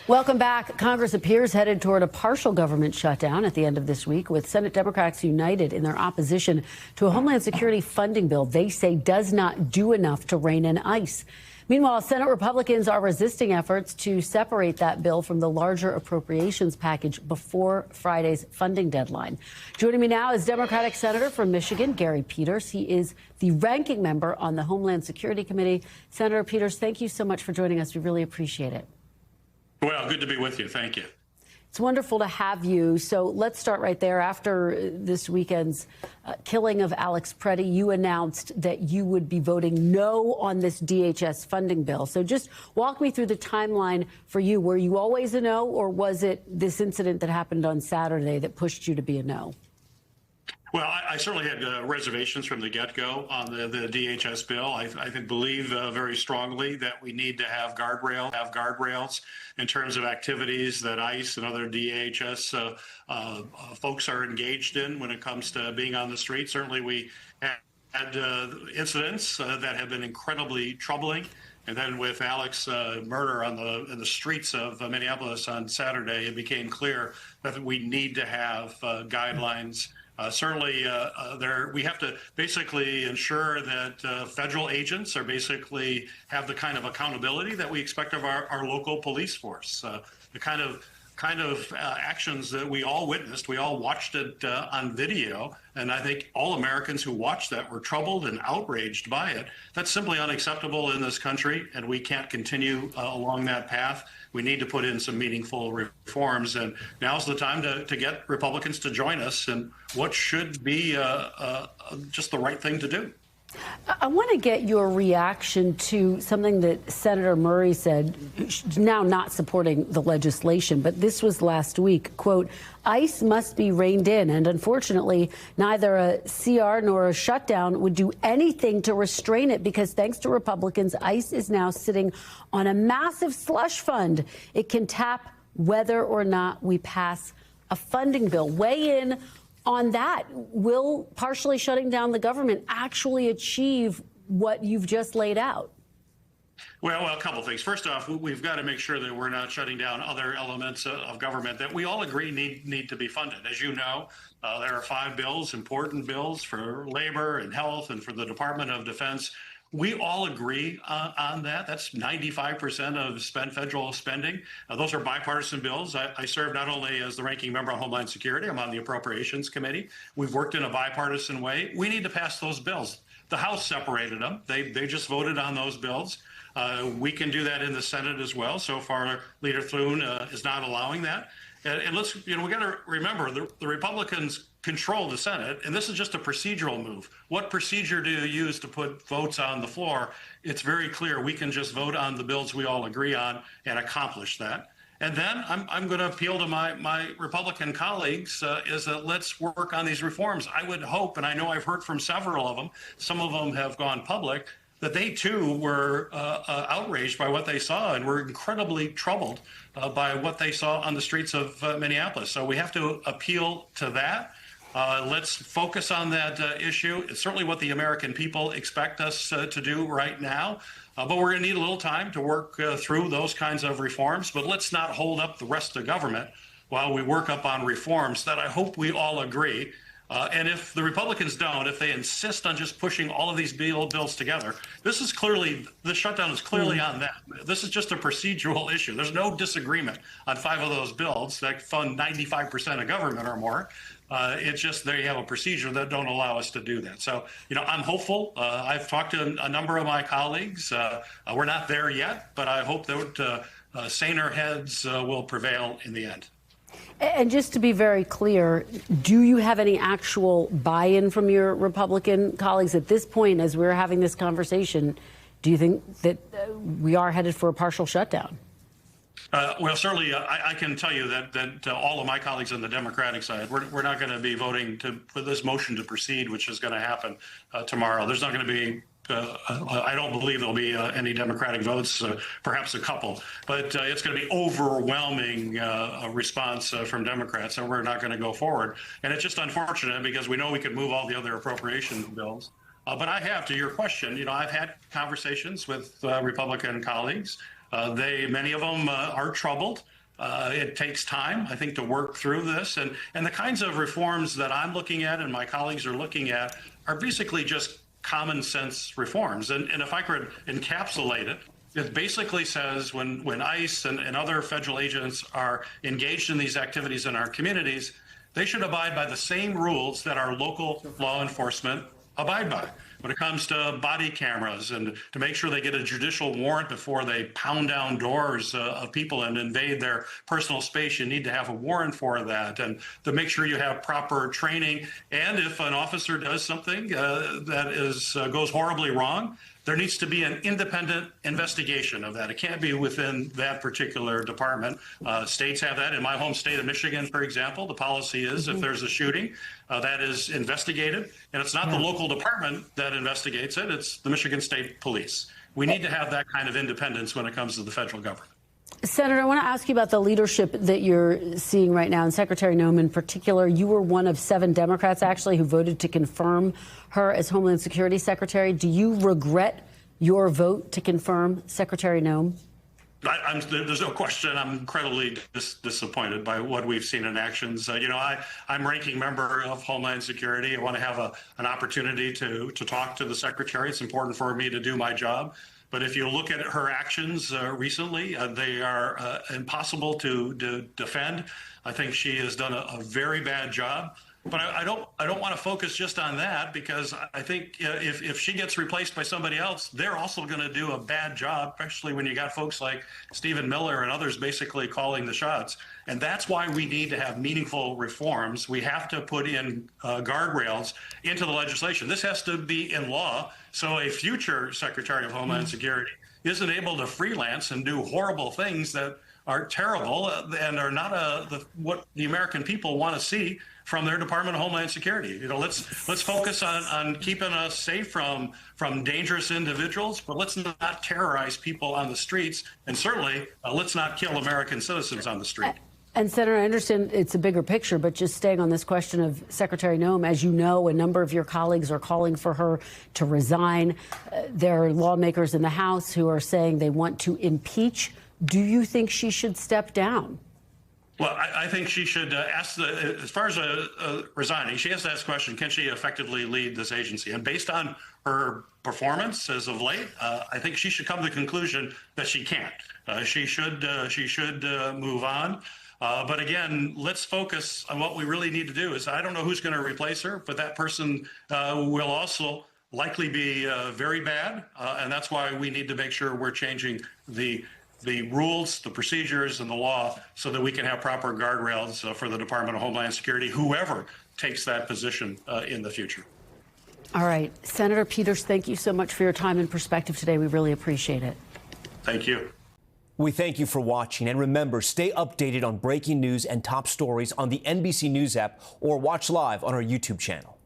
Welcome back. Congress appears headed toward a partial government shutdown at the end of this week, with Senate Democrats united in their opposition to a Homeland Security funding bill they say does not do enough to rein in ICE. Meanwhile, Senate Republicans are resisting efforts to separate that bill from the larger appropriations package before Friday's funding deadline. Joining me now is Democratic Senator from Michigan, Gary Peters. He is the ranking member on the Homeland Security Committee. Senator Peters, thank you so much for joining us. We really appreciate it. Well, good to be with you. Thank you. It's wonderful to have you. So let's start right there. After this weekend's killing of Alex Pretti, you announced that you would be voting no on this DHS funding bill. So just walk me through the timeline for you. Were you always a no, or was it this incident that happened on Saturday that pushed you to be a no? Well, I certainly had reservations from the get-go on the DHS bill. I believe very strongly that we need to have guardrails in terms of activities that ICE and other DHS folks are engaged in when it comes to being on the street. Certainly, we had incidents that have been incredibly troubling. And then with Alex murder in the streets of Minneapolis on Saturday, it became clear that we need to have guidelines. Certainly, we have to basically ensure that federal agents are basically have the kind of accountability that we expect of our local police force. The kind of actions that we all witnessed, we all watched it on video, and I think all Americans who watched that were troubled and outraged by it. That's simply unacceptable in this country, and we can't continue along that path. We need to put in some meaningful reforms, and now's the time to get Republicans to join us in what should be just the right thing to do. I want to get your reaction to something that Senator Murray said, now not supporting the legislation, but this was last week. Quote, ICE must be reined in, and unfortunately, neither a CR nor a shutdown would do anything to restrain it, because thanks to Republicans, ICE is now sitting on a massive slush fund it can tap whether or not we pass a funding bill. Weigh in on that. Will partially shutting down the government actually achieve what you've just laid out? Well, a couple things. First off, we've got to make sure that we're not shutting down other elements of government that we all agree need to be funded. As you know, there are 5 bills, important bills for labor and health and for the Department of Defense. We all agree on that. That's 95% of federal spending. Those are bipartisan bills. I serve not only as the ranking member on Homeland Security, I'm on the Appropriations Committee. We've worked in a bipartisan way. We need to pass those bills. The House separated them. They just voted on those bills. We can do that in the Senate as well. So far, Leader Thune is not allowing that. And let's, we got to remember the Republicans control the Senate, and this is just a procedural move. What procedure do you use to put votes on the floor? It's very clear we can just vote on the bills we all agree on and accomplish that. And then I'm going to appeal to my Republican colleagues is that let's work on these reforms. I would hope, and I know I've heard from several of them, some of them have gone public, that they too were outraged by what they saw and were incredibly troubled by what they saw on the streets of Minneapolis. So we have to appeal to that. Let's focus on that issue. It's certainly what the American people expect us to do right now. But we're going to need a little time to work through those kinds of reforms. But let's not hold up the rest of government while we work up on reforms that I hope we all agree. And if the Republicans don't, if they insist on just pushing all of these bills together, the shutdown is clearly on them. This is just a procedural issue. There's no disagreement on 5 of those bills that fund 95% of government or more. It's just they have a procedure that don't allow us to do that. So, I'm hopeful. I've talked to a number of my colleagues. We're not there yet, but I hope that saner heads will prevail in the end. And just to be very clear, do you have any actual buy-in from your Republican colleagues at this point as we're having this conversation? Do you think that we are headed for a partial shutdown? Well, certainly, I can tell you that all of my colleagues on the Democratic side, we're not going to be voting for this motion to proceed, which is going to happen tomorrow. There's not going to be I don't believe there'll be any Democratic votes, perhaps a couple, but it's going to be overwhelming response from Democrats, and we're not going to go forward. And it's just unfortunate because we know we could move all the other appropriation bills. But I have, to your question, I've had conversations with Republican colleagues. Many of them are troubled. It takes time, I think, to work through this. And the kinds of reforms that I'm looking at and my colleagues are looking at are basically just common sense reforms. And if I could encapsulate it, it basically says when ICE and other federal agents are engaged in these activities in our communities, they should abide by the same rules that our local law enforcement abide by. When it comes to body cameras and to make sure they get a judicial warrant before they pound down doors of people and invade their personal space, you need to have a warrant for that. And to make sure you have proper training. And if an officer does something that goes horribly wrong, there needs to be an independent investigation of that. It can't be within that particular department. States have that. In my home state of Michigan, for example, the policy is if there's a shooting, that is investigated. And it's not the local department that investigates it. It's the Michigan State Police. We need to have that kind of independence when it comes to the federal government. Senator, I want to ask you about the leadership that you're seeing right now, and Secretary Noem in particular. You were one of 7 Democrats, actually, who voted to confirm her as Homeland Security Secretary. Do you regret your vote to confirm Secretary Noem? There's no question. I'm incredibly disappointed by what we've seen in actions. I'm ranking member of Homeland Security. I want to have an opportunity to talk to the Secretary. It's important for me to do my job. But if you look at her actions recently, they are impossible to defend. I think she has done a very bad job. But I don't want to focus just on that, because I think if she gets replaced by somebody else, they're also going to do a bad job, especially when you got folks like Stephen Miller and others basically calling the shots. And that's why we need to have meaningful reforms. We have to put in guardrails into the legislation. This has to be in law, so a future Secretary of Homeland Security isn't able to freelance and do horrible things that are terrible and are not what the American people want to see from their Department of Homeland Security. Let's focus on keeping us safe from dangerous individuals, but let's not terrorize people on the streets, and certainly let's not kill American citizens on the street. And Senator, I understand it's a bigger picture, but just staying on this question of Secretary Noem, as you know, a number of your colleagues are calling for her to resign. There are lawmakers in the House who are saying they want to impeach. Do you think she should step down? Well, I think she should ask, as far as resigning, she has to ask the question, can she effectively lead this agency? And based on her performance as of late, I think she should come to the conclusion that she can't. She should move on. But again, let's focus on what we really need to do. I don't know who's going to replace her, but that person will also likely be very bad. And that's why we need to make sure we're changing the rules, the procedures, and the law so that we can have proper guardrails for the Department of Homeland Security, whoever takes that position in the future. All right. Senator Peters, thank you so much for your time and perspective today. We really appreciate it. Thank you. We thank you for watching. And remember, stay updated on breaking news and top stories on the NBC News app or watch live on our YouTube channel.